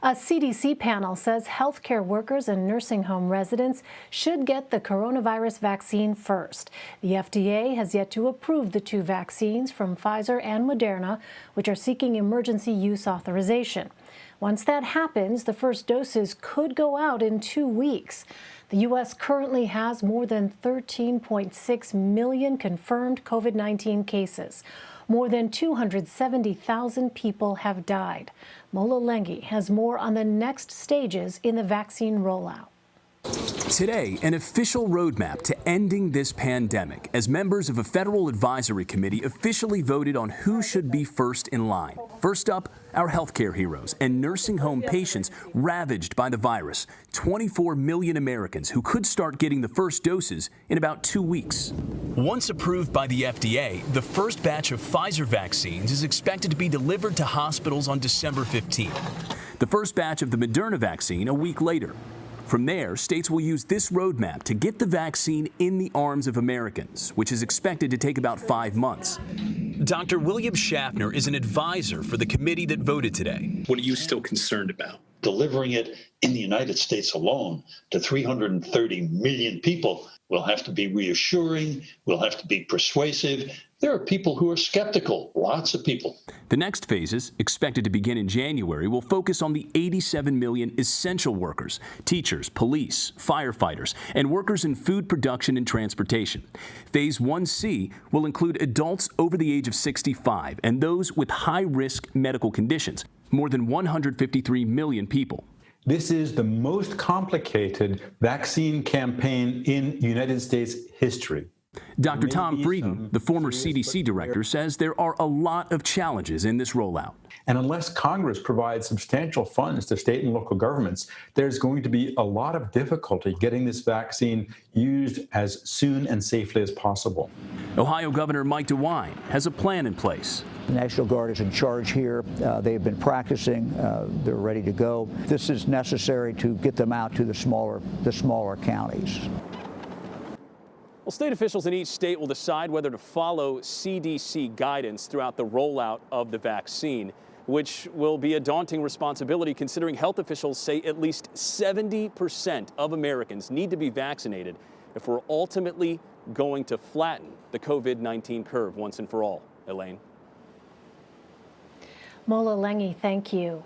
A CDC panel says healthcare workers and nursing home residents should get the coronavirus vaccine first. The FDA has yet to approve the two vaccines from Pfizer and Moderna, which are seeking emergency use authorization. Once that happens, the first doses could go out in 2 weeks. The U.S. currently has more than 13.6 million confirmed COVID-19 cases. More than 270,000 people have died. Mola Lenghi has more on the next stages in the vaccine rollout. Today, an official roadmap to ending this pandemic as members of a federal advisory committee officially voted on who should be first in line. First up, our healthcare heroes and nursing home patients ravaged by the virus. 24 million Americans who could start getting the first doses in about 2 weeks. Once approved by the FDA, the first batch of Pfizer vaccines is expected to be delivered to hospitals on December 15th. The first batch of the Moderna vaccine a week later. From there, states will use this roadmap to get the vaccine in the arms of Americans, which is expected to take about 5 months. Dr. William Schaffner is an advisor for the committee that voted today. What are you still concerned about? Delivering it in the United States alone to 330 million people will have to be reassuring, will have to be persuasive. There are people who are skeptical, lots of people. The next phases, expected to begin in January, will focus on the 87 million essential workers, teachers, police, firefighters, and workers in food production and transportation. Phase 1C will include adults over the age of 65 and those with high-risk medical conditions, more than 153 million people. This is the most complicated vaccine campaign in United States history. Dr. Tom Frieden, the former CDC director, says there are a lot of challenges in this rollout. And unless Congress provides substantial funds to state and local governments, there's going to be a lot of difficulty getting this vaccine used as soon and safely as possible. Ohio Governor Mike DeWine has a plan in place. The National Guard is in charge here. They've been practicing. They're ready to go. This is necessary to get them out to the smaller counties. Well, state officials in each state will decide whether to follow CDC guidance throughout the rollout of the vaccine, which will be a daunting responsibility considering health officials say at least 70% of Americans need to be vaccinated if we're ultimately going to flatten the COVID-19 curve once and for all. Elaine. Mola Lenghi, thank you.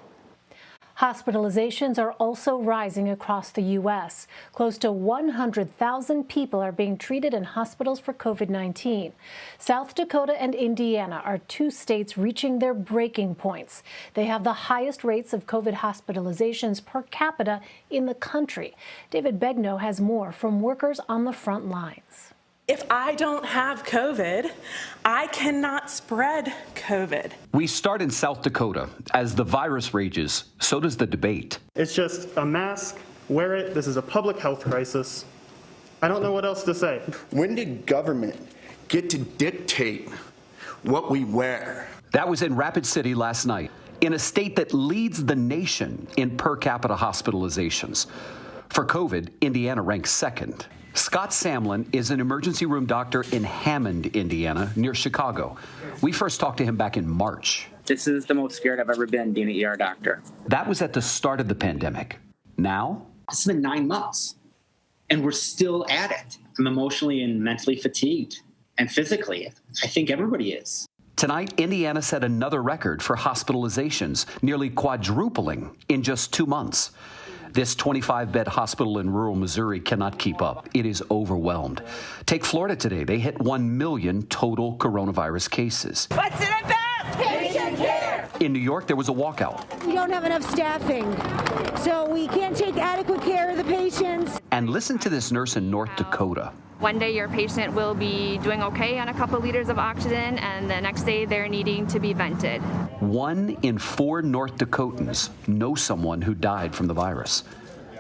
Hospitalizations are also rising across the U.S. Close to 100,000 people are being treated in hospitals for COVID-19. South Dakota and Indiana are two states reaching their breaking points. They have the highest rates of COVID hospitalizations per capita in the country. David Begnaud has more from workers on the front lines. If I don't have COVID, I cannot spread COVID. We start in South Dakota. As the virus rages, so does the debate. It's just a mask, wear it, this is a public health crisis. I don't know what else to say. When did government get to dictate what we wear? That was in Rapid City last night, in a state that leads the nation in per capita hospitalizations. For COVID, Indiana ranks second. Scott Samlin is an emergency room doctor in Hammond, Indiana, near Chicago. We first talked to him back in March. This is the most scared I've ever been being an ER doctor. That was at the start of the pandemic. Now? It's been 9 months, and we're still at it. I'm emotionally and mentally fatigued, and physically. I think everybody is. Tonight, Indiana set another record for hospitalizations, nearly quadrupling in just 2 months. This 25-bed hospital in rural Missouri cannot keep up. It is overwhelmed. Take Florida today. They hit 1 million total coronavirus cases. What's it about? Patient care. In New York, there was a walkout. We don't have enough staffing, so we can't take adequate care of the patients. And listen to this nurse in North Dakota. One day your patient will be doing okay on a couple liters of oxygen, and the next day they're needing to be vented. 1 in 4 North Dakotans know someone who died from the virus.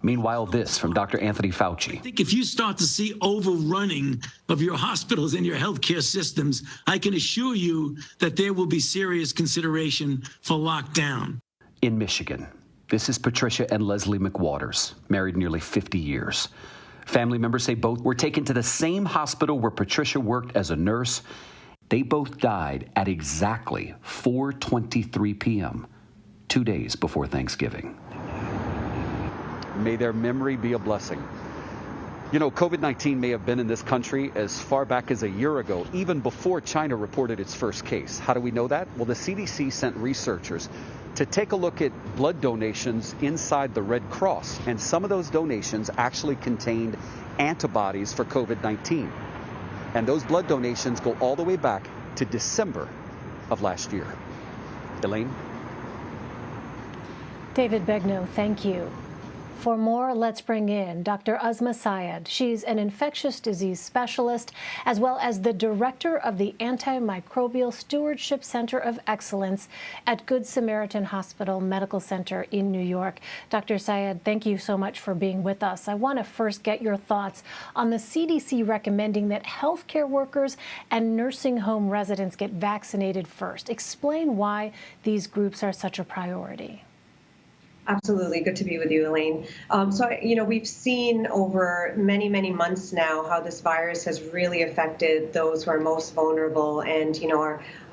Meanwhile, this from Dr. Anthony Fauci. I think if you start to see overrunning of your hospitals and your healthcare systems, I can assure you that there will be serious consideration for lockdown. In Michigan, this is Patricia and Leslie McWaters, married nearly 50 years. Family members say both were taken to the same hospital where Patricia worked as a nurse. They both died at exactly 4:23 p.m., 2 days before Thanksgiving. May their memory be a blessing. You know, COVID-19 may have been in this country as far back as a year ago, even before China reported its first case. How do we know that? Well, the CDC sent researchers to take a look at blood donations inside the Red Cross, and some of those donations actually contained antibodies for COVID-19. And those blood donations go all the way back to December of last year. Elaine? David Begnaud, thank you. For more, let's bring in Dr. Uzma Syed. She's an infectious disease specialist, as well as the director of the Antimicrobial Stewardship Center of Excellence at Good Samaritan Hospital Medical Center in New York. Dr. Syed, thank you so much for being with us. I want to first get your thoughts on the CDC recommending that healthcare workers and nursing home residents get vaccinated first. Explain why these groups are such a priority. Absolutely. Good to be with you, Elaine. We've seen over many, many months now how this virus has really affected those who are most vulnerable. And,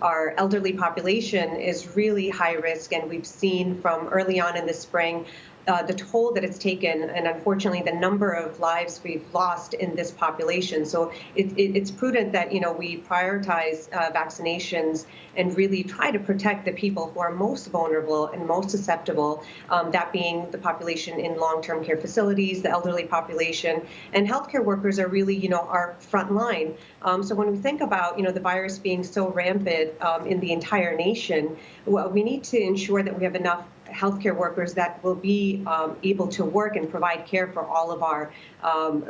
our elderly population is really high risk. And we've seen from early on in the spring the toll that it's taken, and unfortunately the number of lives we've lost in this population. So it's prudent that we prioritize vaccinations and really try to protect the people who are most vulnerable and most susceptible, that being the population in long-term care facilities, the elderly population, and healthcare workers are really our front line. So when we think about the virus being so rampant in the entire nation, well, we need to ensure that we have enough healthcare workers that will be able to work and provide care for all of our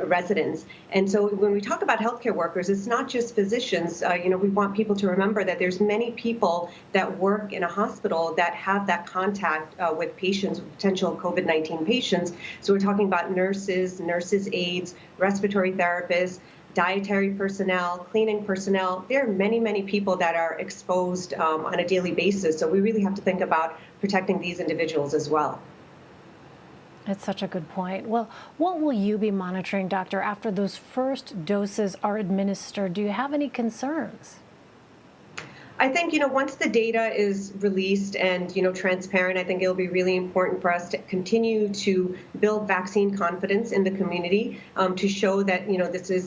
residents. And so when we talk about healthcare workers, it's not just physicians. We want people to remember that there's many people that work in a hospital that have that contact with patients, potential COVID-19 patients. So we're talking about nurses, aides, respiratory therapists, dietary personnel, cleaning personnel. There are many, many people that are exposed on a daily basis. So we really have to think about protecting these individuals as well. That's such a good point. Well, what will you be monitoring, Doctor, after those first doses are administered? Do you have any concerns? I think, once the data is released and, transparent, I think it'll be really important for us to continue to build vaccine confidence in the community, to show that,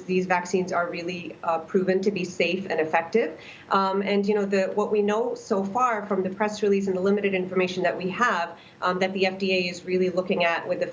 these vaccines are really proven to be safe and effective. What we know so far from the press release and the limited information that we have, that the FDA is really looking at with the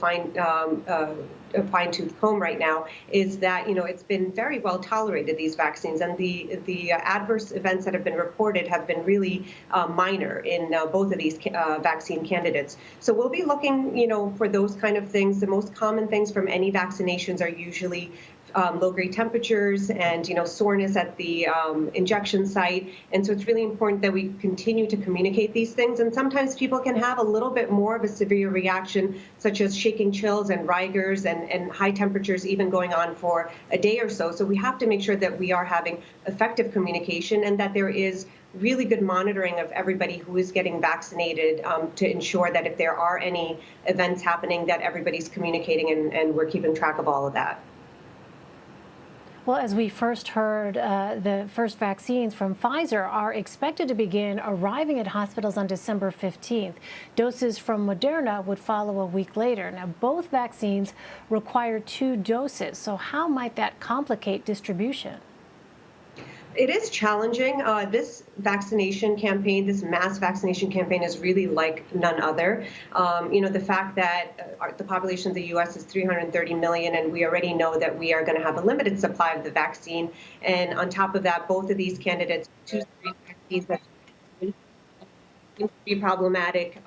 fine-tooth comb right now, is that, it's been very well tolerated, these vaccines, and the adverse events that have been reported have been really minor in both of these vaccine candidates. So we'll be looking, for those kind of things. The most common things from any vaccinations are usually low-grade temperatures and, soreness at the injection site. And so it's really important that we continue to communicate these things. And sometimes people can have a little bit more of a severe reaction, such as shaking chills and rigors and high temperatures even going on for a day or so. So we have to make sure that we are having effective communication and that there is really good monitoring of everybody who is getting vaccinated, to ensure that if there are any events happening, that everybody's communicating and we're keeping track of all of that. Well, as we first heard, the first vaccines from Pfizer are expected to begin arriving at hospitals on December 15th. Doses from Moderna would follow a week later. Now, both vaccines require 2 doses. So how might that complicate distribution? It is challenging. This vaccination campaign, this mass vaccination campaign, is really like none other. The fact that the population of the U.S. is 330 million, and we already know that we are going to have a limited supply of the vaccine. And on top of that, both of these candidates, 2 vaccines that to be problematic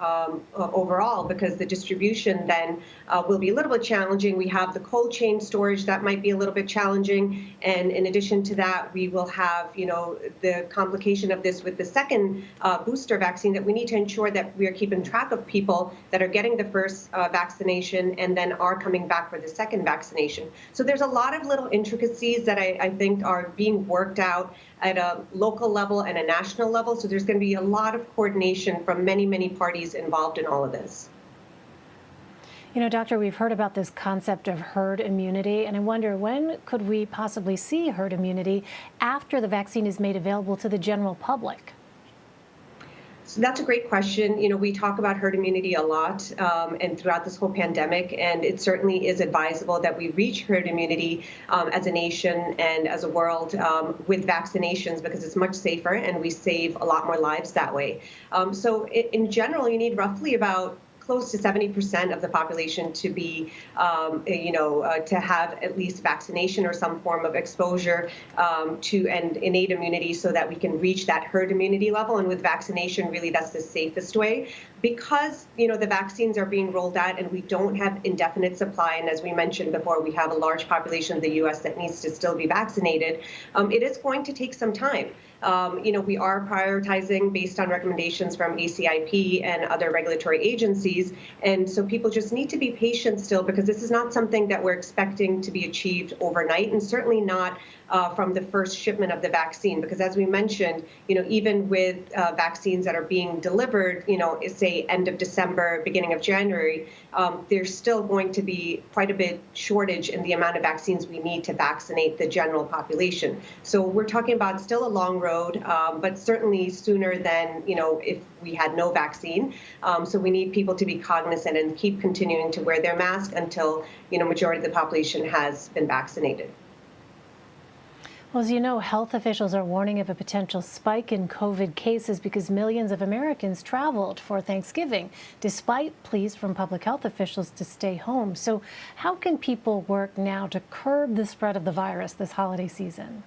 overall, because the distribution then will be a little bit challenging. We have the cold chain storage that might be a little bit challenging. And in addition to that, we will have, the complication of this with the second booster vaccine, that we need to ensure that we are keeping track of people that are getting the first vaccination and then are coming back for the second vaccination. So there's a lot of little intricacies that I think are being worked out at a local level and a national level. So there's going to be a lot of coordination from many, many parties involved in all of this. Doctor, we've heard about this concept of herd immunity, and I wonder, when could we possibly see herd immunity after the vaccine is made available to the general public? So that's a great question. We talk about herd immunity a lot and throughout this whole pandemic, and it certainly is advisable that we reach herd immunity as a nation and as a world with vaccinations, because it's much safer and we save a lot more lives that way. So in general, you need roughly about close to 70% of the population to be, to have at least vaccination or some form of exposure to and innate immunity, so that we can reach that herd immunity level. And with vaccination, really, that's the safest way. Because, the vaccines are being rolled out and we don't have indefinite supply, and as we mentioned before, we have a large population of the U.S. that needs to still be vaccinated, it is going to take some time. We are prioritizing based on recommendations from ACIP and other regulatory agencies. And so people just need to be patient still, because this is not something that we're expecting to be achieved overnight, and certainly not from the first shipment of the vaccine. Because as we mentioned, even with vaccines that are being delivered, say end of December, beginning of January, there's still going to be quite a bit shortage in the amount of vaccines we need to vaccinate the general population. So we're talking about still a long road, but certainly sooner than, if we had no vaccine. So we need people to be cognizant and keep continuing to wear their mask until, majority of the population has been vaccinated. Well, as you know, health officials are warning of a potential spike in COVID cases because millions of Americans traveled for Thanksgiving, despite pleas from public health officials to stay home. So how can people work now to curb the spread of the virus this holiday season?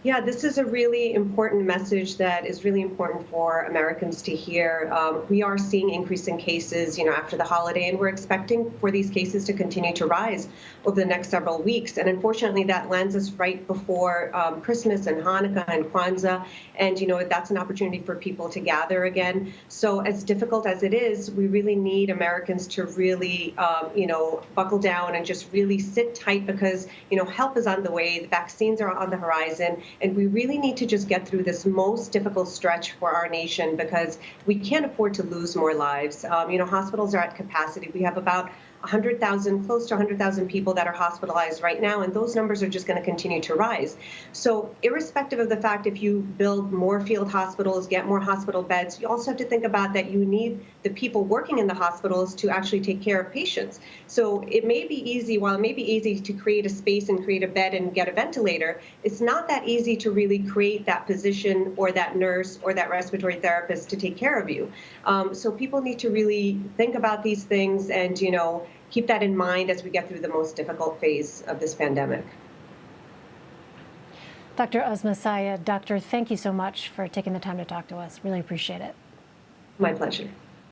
Yeah, this is a really important message that is really important for Americans to hear. We are seeing increasing cases, after the holiday, and we're expecting for these cases to continue to rise over the next several weeks. And unfortunately, that lands us right before Christmas and Hanukkah and Kwanzaa. And, that's an opportunity for people to gather again. So as difficult as it is, we really need Americans to really, buckle down and just really sit tight, because, help is on the way. The vaccines are on the horizon. And we really need to just get through this most difficult stretch for our nation, because we can't afford to lose more lives. Hospitals are at capacity. We have about 100,000, close to 100,000 people that are hospitalized right now, and those numbers are just going to continue to rise. So irrespective of the fact if you build more field hospitals, get more hospital beds, you also have to think about that you need the people working in the hospitals to actually take care of patients. So it may be easy, while it may be easy to create a space and create a bed and get a ventilator, it's not that easy to really create that physician or that nurse or that respiratory therapist to take care of you. So people need to really think about these things and, keep that in mind as we get through the most difficult phase of this pandemic. Dr. Uzma Syed, doctor, thank you so much for taking the time to talk to us. Really appreciate it. My pleasure.